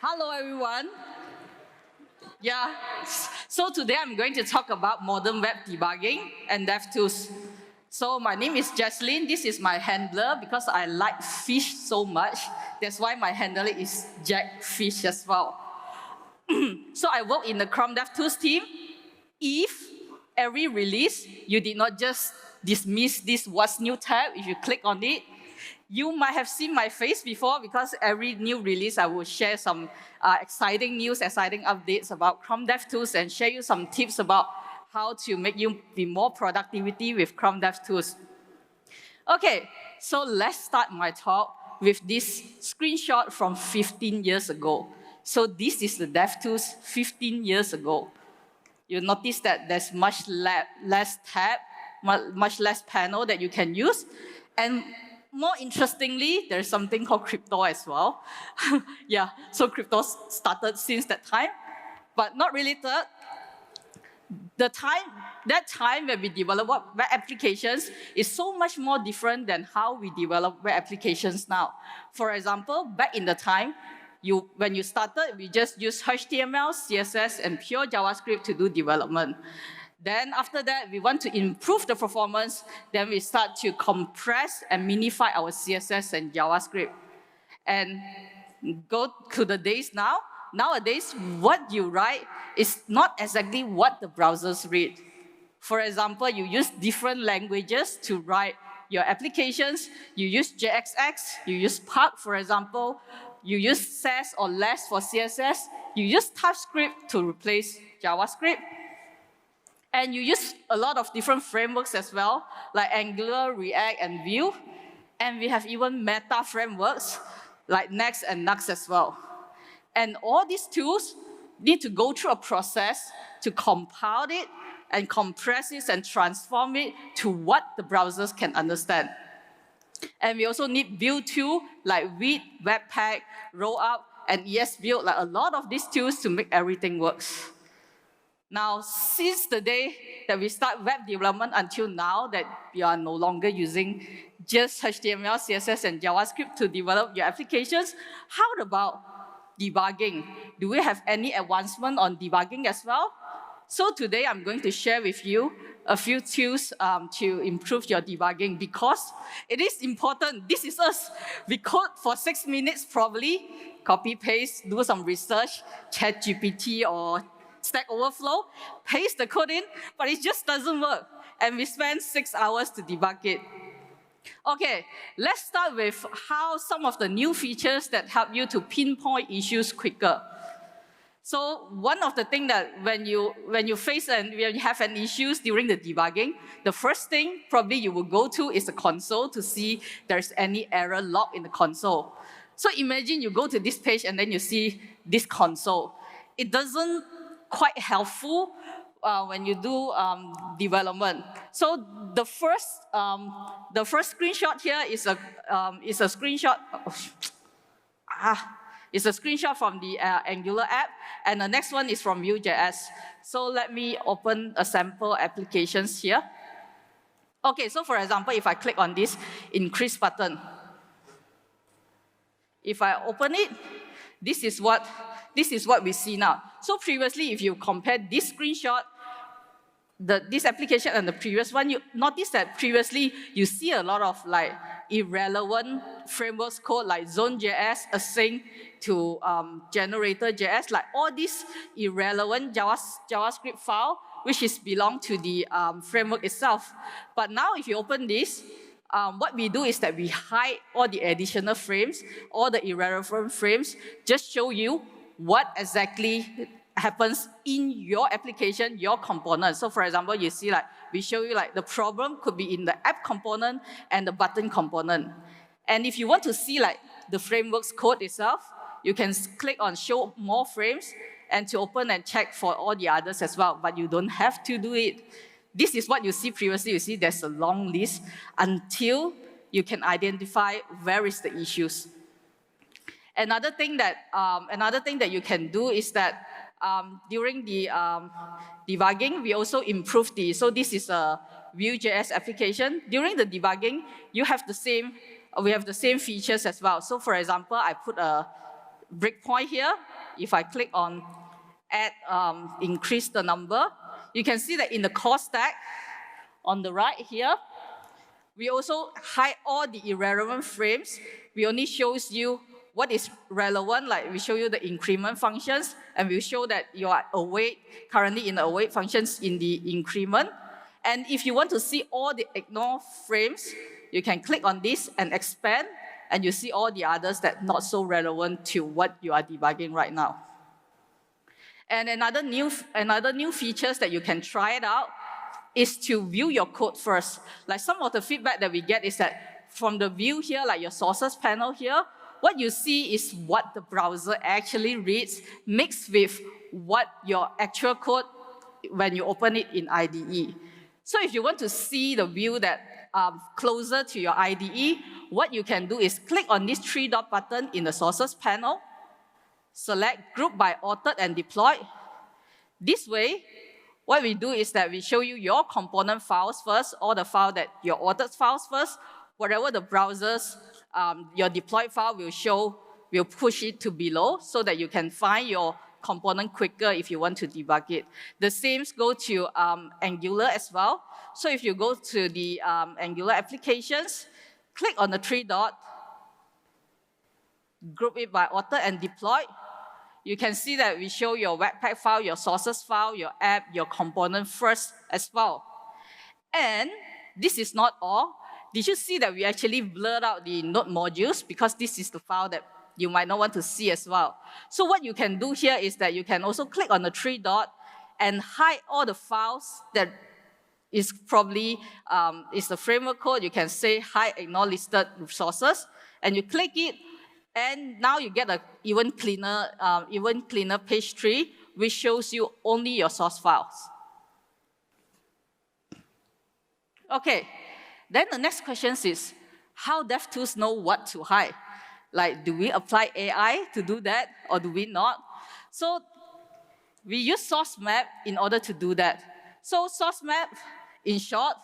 Hello, everyone. Yeah, so today I'm going to talk about modern web debugging and DevTools. So my name is Jecelyn. This is my handler because I like fish so much. That's why my handler is Jackfish as well. So I work in the Chrome DevTools team. If every release, you did not just dismiss this What's New tab, if you click on it, you might have seen my face before because every new release I will share some exciting news, exciting updates about Chrome DevTools and share you some tips about how to make you be more productivity with Chrome DevTools. Okay, so let's start my talk with this screenshot from 15 years ago. So this is the DevTools 15 years ago. You'll notice that there's much less tab, much less panel that you can use. And more interestingly, there's something called crypto as well. Yeah, so crypto started since that time, but not related. That time when we develop web applications is so much more different than how we develop web applications now. For example, back in the time, when you started, we just used HTML, CSS, and pure JavaScript to do development. Then after that, we want to improve the performance. Then we start to compress and minify our CSS and JavaScript. And go to the days now. Nowadays, what you write is not exactly what the browsers read. For example, you use different languages to write your applications. You use JXX, you use Park, for example. You use Sass or Less for CSS. You use TypeScript to replace JavaScript. And you use a lot of different frameworks as well, like Angular, React, and Vue. And we have even meta frameworks, like Next and Nux as well. And all these tools need to go through a process to compile it and compress it and transform it to what the browsers can understand. And we also need build tools like Vite, Webpack, Rollup, and ESBuild, like a lot of these tools to make everything work. Now, since the day that we start web development until now that we are no longer using just HTML, CSS, and JavaScript to develop your applications, how about debugging? Do we have any advancement on debugging as well? So today I'm going to share with you a few tools to improve your debugging because it is important. This is us. We code for 6 minutes probably, copy, paste, do some research, ChatGPT or Stack Overflow, paste the code in, but it just doesn't work. And we spend 6 hours to debug it. Okay, let's start with how some of the new features that help you to pinpoint issues quicker. So one of the things that when you have an issues during the debugging, the first thing probably you will go to is the console to see there's any error log in the console. So imagine you go to this page and then you see this console. It doesn't quite helpful when you do development. So the first screenshot here is a screenshot. It's a screenshot from the Angular app, and the next one is from Vue.js. So let me open a sample applications here. Okay, so for example, if I click on this increase button, if I open it, this is what we see now. So previously, if you compare this screenshot, this application and the previous one, you notice that previously you see a lot of like irrelevant frameworks code like Zone.js, async to generator.js, like all these irrelevant JavaScript file, which belong to the framework itself. But now if you open this, what we do is that we hide all the additional frames, all the irrelevant frames, just show you what exactly happens in your application, your component. So for example, you see like, we show you like the problem could be in the app component and the button component. And if you want to see like the framework's code itself, you can click on show more frames and to open and check for all the others as well, but you don't have to do it. This is what you see previously. You see there's a long list until you can identify where is the issues. Another thing that you can do is that during the debugging, we also improve so this is a Vue.js application. During the debugging, you have the same we have the same features as well. So for example, I put a breakpoint here. If I click on add, increase the number, you can see that in the core stack, on the right here, we also hide all the irrelevant frames. We only shows you what is relevant, like we show you the increment functions, and we show that you are currently in the await functions in the increment. And if you want to see all the ignore frames, you can click on this and expand, and you see all the others that not so relevant to what you are debugging right now. And another new features that you can try it out is to view your code first. Like some of the feedback that we get is that from the view here, like your sources panel here, what you see is what the browser actually reads mixed with what your actual code when you open it in IDE. So if you want to see the view that closer to your IDE, what you can do is click on this 3-dot button in the sources panel, select group by authored and deployed. This way, what we do is that we show you your component files first, or the file that your authored files first. Whatever the browser's, your deployed file will show, we'll push it to below so that you can find your component quicker if you want to debug it. The same goes to Angular as well. So if you go to the Angular applications, click on the 3-dot, group it by author and deployed. You can see that we show your Webpack file, your sources file, your app, your component first as well. And this is not all. Did you see that we actually blurred out the node modules because this is the file that you might not want to see as well. So what you can do here is that you can also click on the 3-dot and hide all the files that is probably is the framework code. You can say hide ignore listed resources, and you click it, and now you get an even cleaner page tree, which shows you only your source files. Okay, then the next question is, how DevTools know what to hide? Like, do we apply AI to do that, or do we not? So we use source map in order to do that. So source map, in short,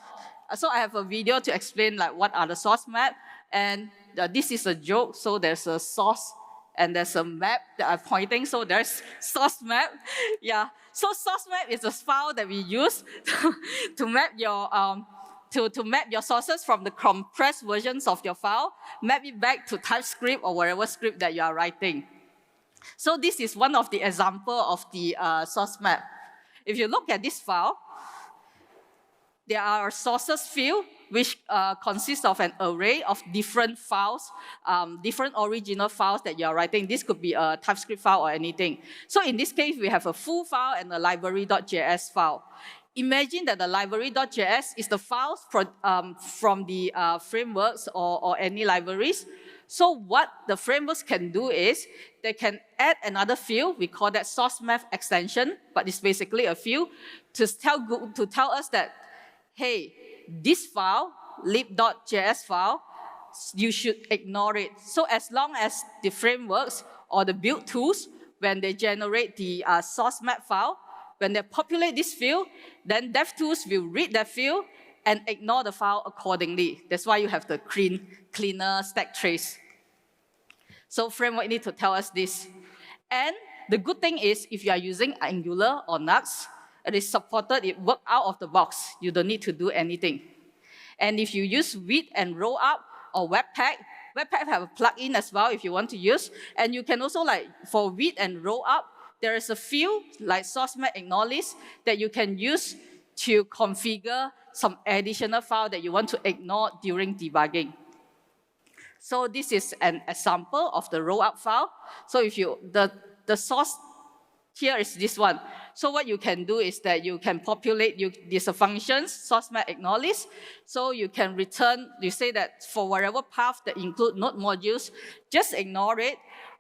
so I have a video to explain like what are the source map, and this is a joke. So there's a source and there's a map that I'm pointing. So there's source map. Yeah. So source map is a file that we use to map your to map your sources from the compressed versions of your file, map it back to TypeScript or whatever script that you are writing. So this is one of the example of the source map. If you look at this file, there are sources field, which consists of an array of different files, different original files that you are writing. This could be a TypeScript file or anything. So in this case, we have a full file and a library.js file. Imagine that the library.js is the files from the frameworks or any libraries. So what the frameworks can do is they can add another field. We call that source map extension, but it's basically a field to tell us that, hey, this file, lib.js file, you should ignore it. So as long as the frameworks or the build tools, when they generate the source map file, when they populate this field, then DevTools will read that field and ignore the file accordingly. That's why you have the cleaner stack trace. So framework need to tell us this. And the good thing is, if you are using Angular or Nuxt, it is supported, it works out of the box. You don't need to do anything. And if you use with and roll up or Webpack, Webpack have a plugin as well if you want to use. And you can also, like, for with and roll up, there is a field like source map ignore list that you can use to configure some additional file that you want to ignore during debugging. So this is an example of the roll up file. So if you, the source here is this one. So what you can do is that you can populate these functions, source map ignore list. So you can return, you say that for whatever path that include node modules, just ignore it.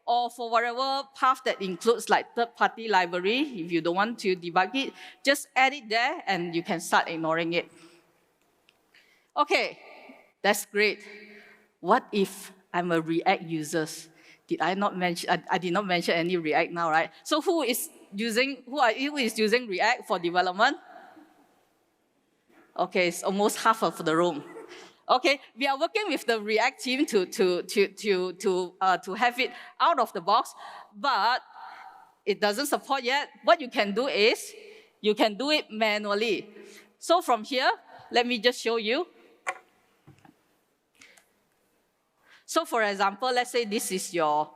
Or for whatever path that includes like third-party library, if you don't want to debug it, just add it there and you can start ignoring it. Okay, that's great. What if I'm a React user? Did I not mention? I did not mention any React now, right? So who is using React for development? Okay, it's almost half of the room. Okay, we are working with the React team to have it out of the box, but it doesn't support yet. What you can do is, you can do it manually. So from here, let me just show you. So for example, let's say this is your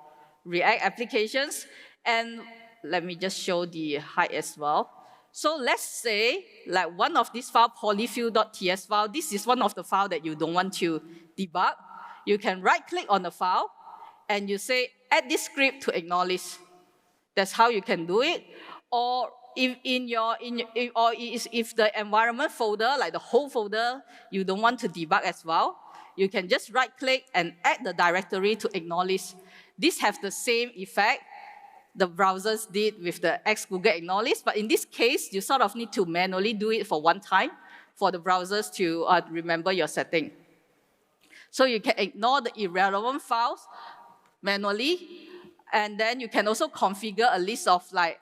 React applications, and let me just show the height as well. So let's say, like one of these file, polyfill.ts file, this is one of the files that you don't want to debug. You can right-click on the file, and you say, add this script to acknowledge. That's how you can do it. Or if the environment folder, like the whole folder, you don't want to debug as well, you can just right-click and add the directory to acknowledge. This has the same effect the browsers did with the Google acknowledge, but in this case, you sort of need to manually do it for one time for the browsers to remember your setting. So you can ignore the irrelevant files manually, and then you can also configure a list of like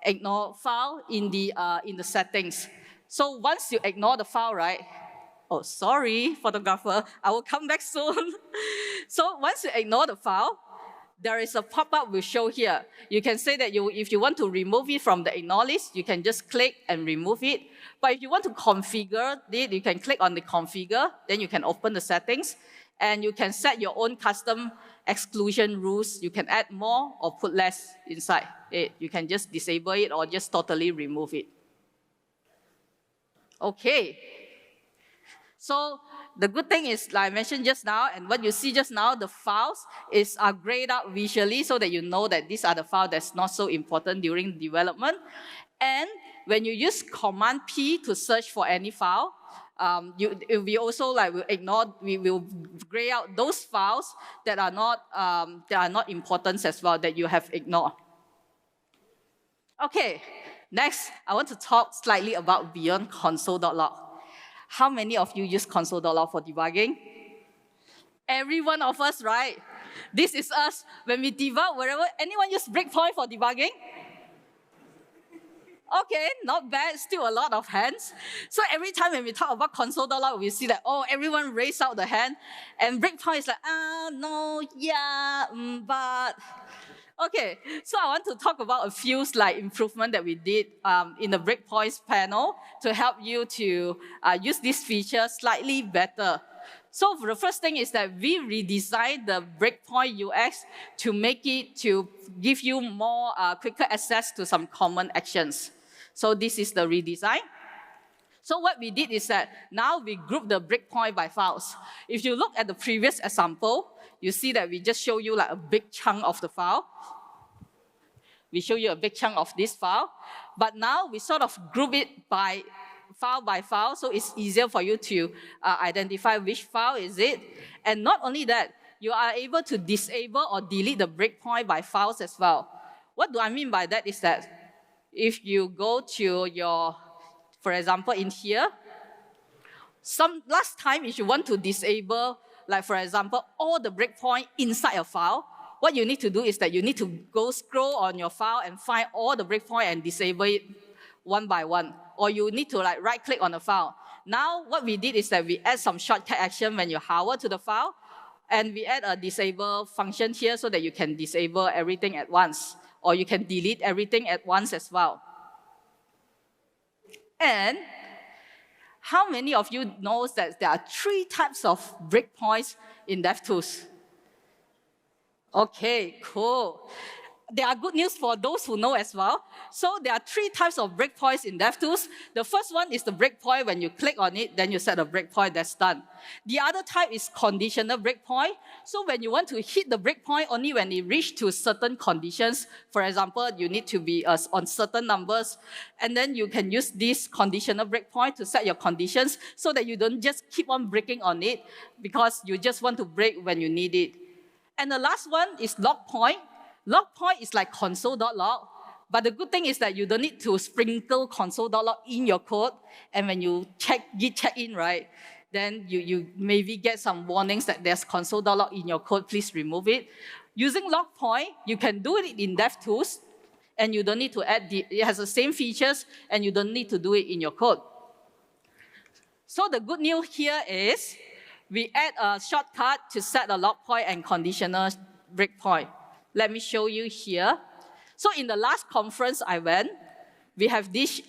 ignore file in the settings. So once you ignore the file, right? Oh, sorry, photographer, I will come back soon. So once you ignore the file, there is a pop-up will show here. You can say that if you want to remove it from the acknowledge, you can just click and remove it. But if you want to configure it, you can click on the configure, then you can open the settings, and you can set your own custom exclusion rules. You can add more or put less inside it. You can just disable it or just totally remove it. Okay. So the good thing is, like I mentioned just now, and what you see just now, the files are grayed out visually so that you know that these are the files that's not so important during development. And when you use Command P to search for any file, we also we will gray out those files that are not important as well, that you have ignored. Okay, next I want to talk slightly about beyond console.log. How many of you use console.log for debugging? Every one of us, right? This is us. When we debug, wherever, anyone use breakpoint for debugging? Okay, not bad, still a lot of hands. So every time when we talk about console.log, we see that, oh, everyone raise out the hand, and breakpoint is like, no, yeah, but. Okay, so I want to talk about a few improvement that we did in the breakpoints panel to help you to use this feature slightly better. So the first thing is that we redesigned the breakpoint UX to give you more quicker access to some common actions. So this is the redesign. So what we did is that now we group the breakpoint by files. If you look at the previous example, you see that we just show you like a big chunk of the file. We show you a big chunk of this file. But now we sort of group it by file, so it's easier for you to identify which file is it. And not only that, you are able to disable or delete the breakpoint by files as well. What do I mean by that is that if you go to your, for example, in here, last time if you want to disable, like for example, all the breakpoint inside a file, what you need to do is that you need to go scroll on your file and find all the breakpoint and disable it one by one. Or you need to right-click on the file. Now, what we did is that we add some shortcut action when you hover to the file, and we add a disable function here so that you can disable everything at once, or you can delete everything at once as well. And how many of you knows that there are 3 types of breakpoints in DevTools? Okay, cool. There are good news for those who know as well. So there are 3 types of breakpoints in DevTools. The first one is the breakpoint. When you click on it, then you set a breakpoint, that's done. The other type is conditional breakpoint. So when you want to hit the breakpoint only when it reaches to certain conditions, for example, you need to be on certain numbers, and then you can use this conditional breakpoint to set your conditions so that you don't just keep on breaking on it because you just want to break when you need it. And the last one is log point. Log point is like console.log, but the good thing is that you don't need to sprinkle console.log in your code, and when you git check in, right, then you maybe get some warnings that there's console.log in your code, please remove it. Using log point, you can do it in DevTools, and you don't need to add it has the same features, and you don't need to do it in your code. So the good news here is we add a shortcut to set a log point and conditional breakpoint. Let me show you here. So in the last conference I went, we have this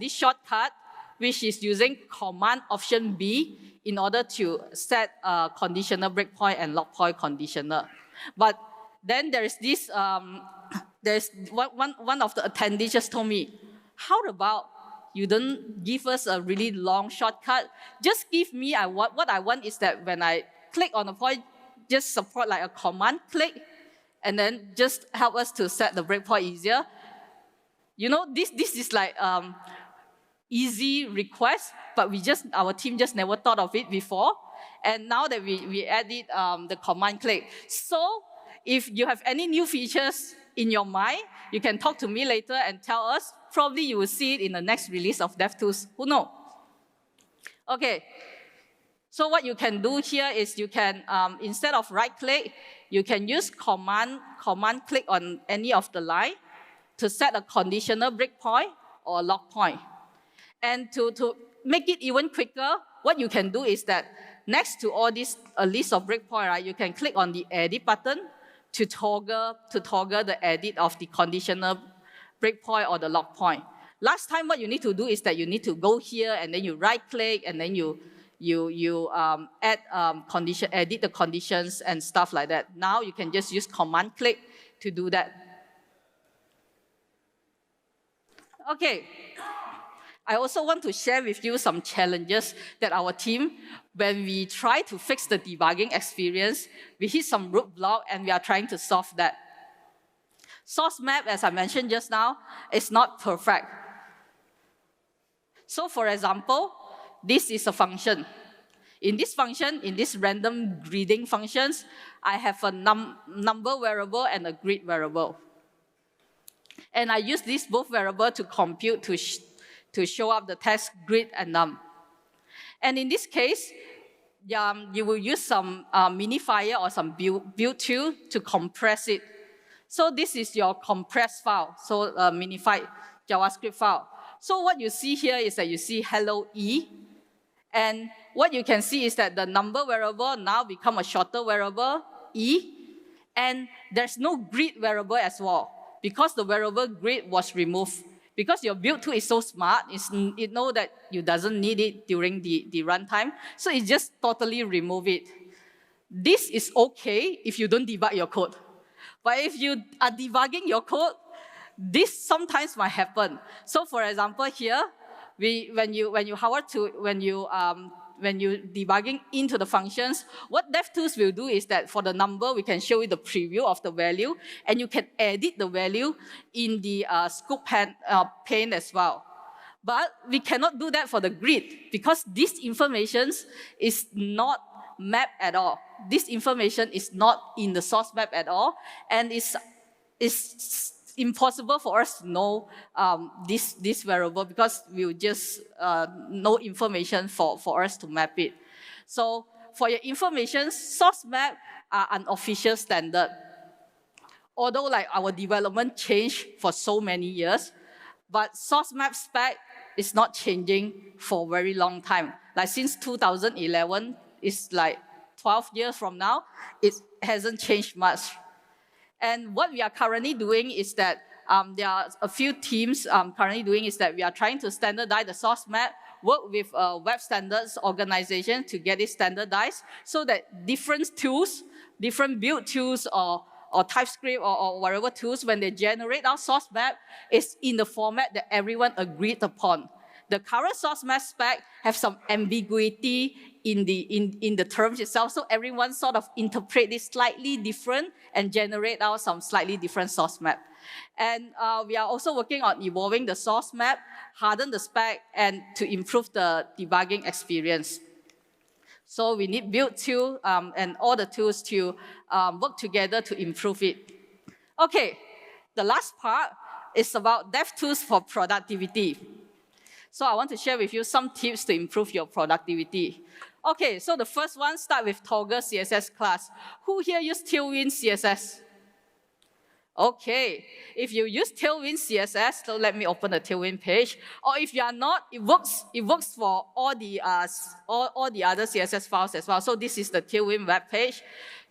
shortcut, which is using Command Option B in order to set a conditional breakpoint and log point conditional. But then there is this, there's one of the attendees just told me, how about you don't give us a really long shortcut? Just give me, what I want is that when I click on a point, just support like a command click, and then just help us to set the breakpoint easier. You know, this is like easy request, but our team just never thought of it before. And now that we added the command click. So if you have any new features in your mind, you can talk to me later and tell us. Probably you will see it in the next release of DevTools. Who knows? Okay. So what you can do here is you can, instead of right-click, you can use command click on any of the line to set a conditional breakpoint or a log point. And to make it even quicker, what you can do is that next to all this list of breakpoint, right, you can click on the edit button to toggle the edit of the conditional breakpoint or the log point. Last time, what you need to do is that you need to go here and then you right-click and then you edit the conditions and stuff like that. Now you can just use command click to do that. Okay. I also want to share with you some challenges that our team, when we try to fix the debugging experience, we hit some roadblock and we are trying to solve that. Source map, as I mentioned just now, is not perfect. So for example, this is a function. In this function, in this random greeting functions, I have a number variable and a greet variable. And I use these both variables to compute to show up the text greet and num. And in this case, you will use some minifier or some build tool to compress it. So this is your compressed file, so a minified JavaScript file. So what you see here is that you see hello E. And what you can see is that the number variable now become a shorter variable, E. And there's no greet variable as well, because the variable greet was removed. Because your build tool is so smart, it knows that you doesn't need it during the runtime, so it just totally remove it. This is okay if you don't debug your code. But if you are debugging your code, this sometimes might happen. So for example here, when you debugging into the functions, what DevTools will do is that for the number, we can show you the preview of the value, and you can edit the value in the scope pane as well. But we cannot do that for the greet, because this information is not mapped at all. This information is not in the source map at all, and it's impossible for us to know this variable, because we'll just no information for us to map it. So for your information, source map are an official standard. Although like our development changed for so many years, but source map spec is not changing for a very long time. Like since 2011, it's like 12 years from now, it hasn't changed much. And what we are currently doing is that there are a few teams currently doing is that we are trying to standardize the source map, work with a web standards organization to get it standardized, so that different tools, different build tools or TypeScript or whatever tools, when they generate our source map, is in the format that everyone agreed upon. The current source map spec have some ambiguity in the terms itself, so everyone sort of interpret it slightly different and generate out some slightly different source map. And we are also working on evolving the source map, harden the spec, and to improve the debugging experience. So we need build tool and all the tools to work together to improve it. Okay, the last part is about DevTools for productivity. So I want to share with you some tips to improve your productivity. Okay, so the first one, start with toggle CSS class. Who here use Tailwind CSS? Okay, if you use Tailwind CSS, so let me open the Tailwind page. Or if you are not, it works for all the other CSS files as well. So this is the Tailwind web page.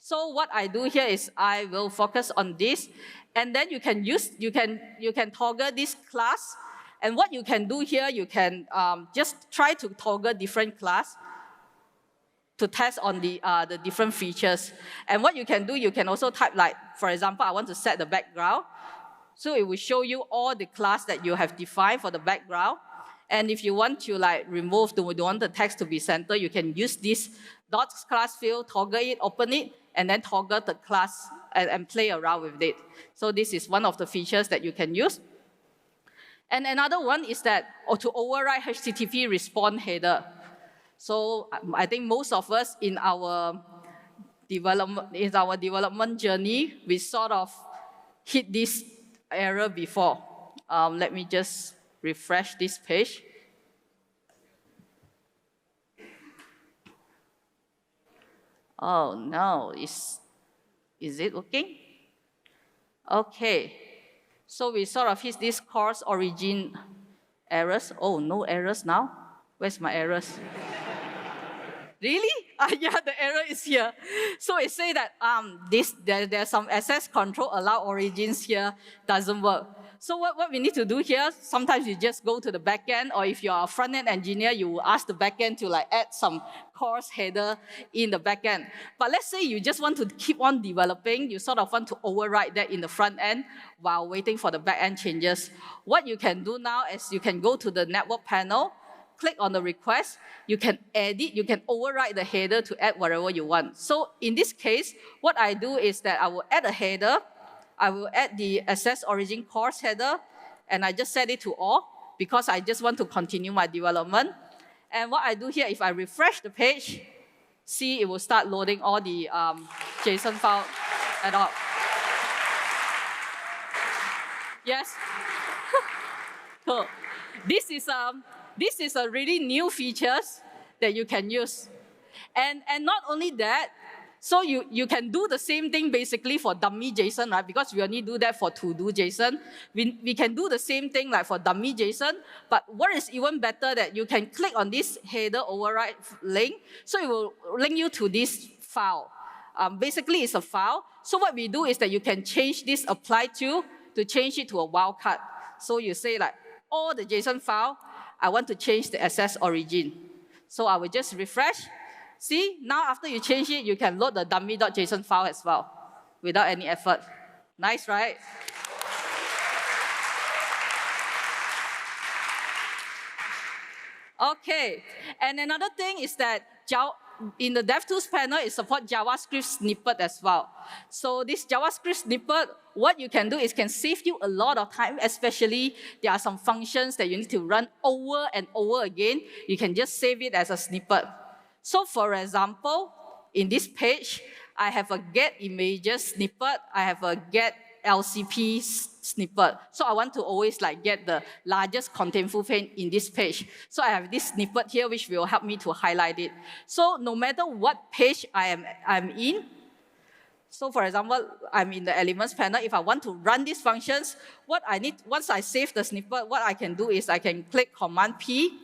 So what I do here is I will focus on this, and then you can toggle this class. And what you can do here, you can just try to toggle different class to test on the different features. And what you can do, you can also type like, for example, I want to set the background. So it will show you all the class that you have defined for the background. And if you want to like remove, you want the text to be centered, you can use this dot class field, toggle it, open it, and then toggle the class and play around with it. So this is one of the features that you can use. And another one is that, or to override HTTP response header. So I think most of us in our development journey, we sort of hit this error before. Let me just refresh this page. Oh no, is it working? Okay, so we sort of hit this course origin errors. Oh, no errors now? Where's my errors? Really? Yeah, the error is here. So it says that there's some access control allow origins here, doesn't work. So what we need to do here, sometimes you just go to the backend, or if you're a front-end engineer, you will ask the backend to like add some course header in the backend. But let's say you just want to keep on developing, you sort of want to override that in the front end while waiting for the backend changes. What you can do now is you can go to the network panel, click on the request, you can edit, you can override the header to add whatever you want. So in this case, what I do is that I will add a header, I will add the access origin course header, and I just set it to all because I just want to continue my development. And what I do here, if I refresh the page, see it will start loading all the JSON file at all. Yes? Cool. This is a really new features that you can use. And not only that, so you can do the same thing basically for dummy JSON, right? Because we only do that for to-do JSON. We can do the same thing like for dummy JSON, but what is even better that you can click on this header override link, so it will link you to this file. Basically, it's a file. So what we do is that you can change this apply to change it to a wildcard. So you say like, all the JSON file, I want to change the access origin. So I will just refresh. See, now after you change it, you can load the dummy.json file as well without any effort. Nice, right? Okay, and another thing is that in the DevTools panel, it supports JavaScript snippet as well. So this JavaScript snippet, what you can do is can save you a lot of time, especially there are some functions that you need to run over and over again. You can just save it as a snippet. So for example, in this page, I have a get images snippet, I have a get LCP snippet. So I want to always like get the largest contentful pane in this page. So I have this snippet here which will help me to highlight it. So no matter what page I'm in, so for example, I'm in the elements panel. If I want to run these functions, what I need, once I save the snippet, what I can do is I can click Command P,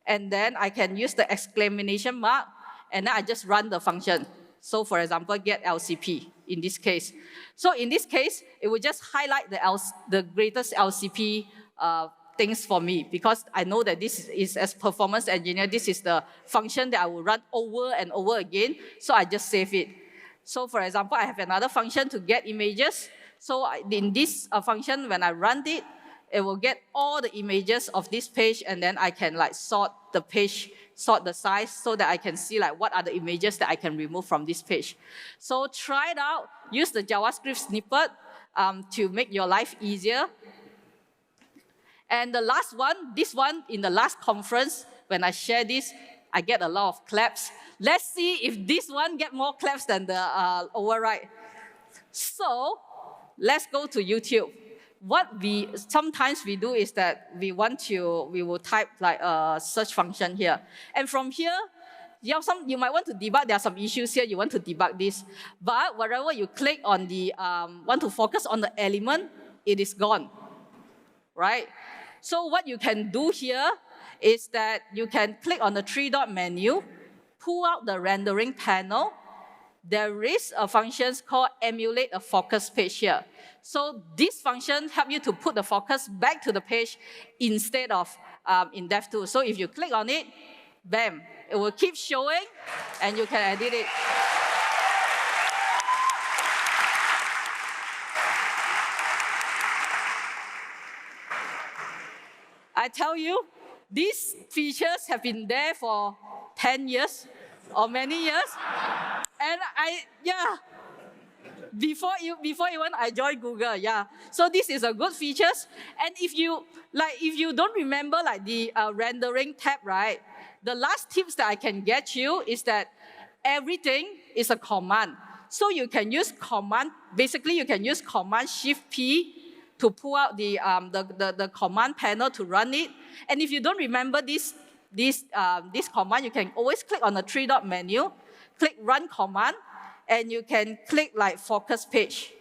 and then I can use the exclamation mark, and then I just run the function. So for example, get LCP in this case. So in this case, it will just highlight the greatest LCP things for me, because I know that this is, as performance engineer, this is the function that I will run over and over again, so I just save it. So for example, I have another function to get images. So in this function, when I run it, it will get all the images of this page, and then I can like sort the page, sort the size, so that I can see like what are the images that I can remove from this page. So try it out, use the JavaScript snippet to make your life easier. And the last one, this one, in the last conference, when I share this, I get a lot of claps. Let's see if this one get more claps than the override. So let's go to YouTube. What sometimes we do is that we will type like a search function here. And from here, You might want to debug, there are some issues here, you want to debug this. But wherever you click on the, want to focus on the element, it is gone, right? So what you can do here is that you can click on the three-dot menu, pull out the rendering panel. There is a function called emulate a focus page here. So this function helps you to put the focus back to the page instead of in DevTools. So if you click on it, bam, it will keep showing and you can edit it. I tell you, these features have been there for 10 years or many years. And before even I joined Google, yeah. So this is a good features. And if you don't remember like the rendering tab, right? The last tips that I can get you is that everything is a command. So you can use command, basically you can use Command Shift P to pull out the command panel to run it. And if you don't remember this command, you can always click on the three-dot menu, click Run Command, and you can click like Focus Page.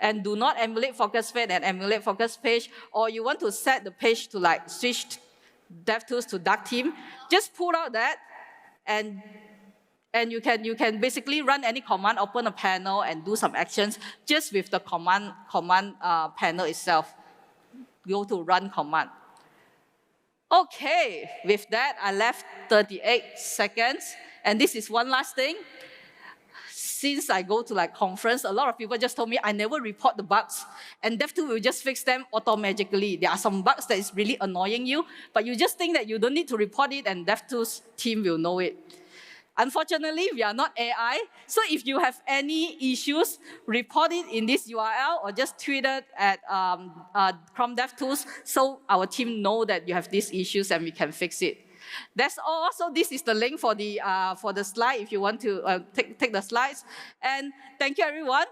And do not emulate Focus Page and emulate Focus Page, or you want to set the page to like switch DevTools to Dark Theme, just pull out that, and you can basically run any command, open a panel, and do some actions just with the command panel itself. Go to Run Command. Okay, with that, I left 38 seconds. And this is one last thing. Since I go to like conference, a lot of people just told me I never report the bugs, and DevTools will just fix them automatically. There are some bugs that is really annoying you, but you just think that you don't need to report it, and DevTools team will know it. Unfortunately, we are not AI, so if you have any issues, report it in this URL or just tweet it at Chrome DevTools so our team know that you have these issues and we can fix it. That's all. So this is the link for the slide if you want to take the slides. And thank you, everyone.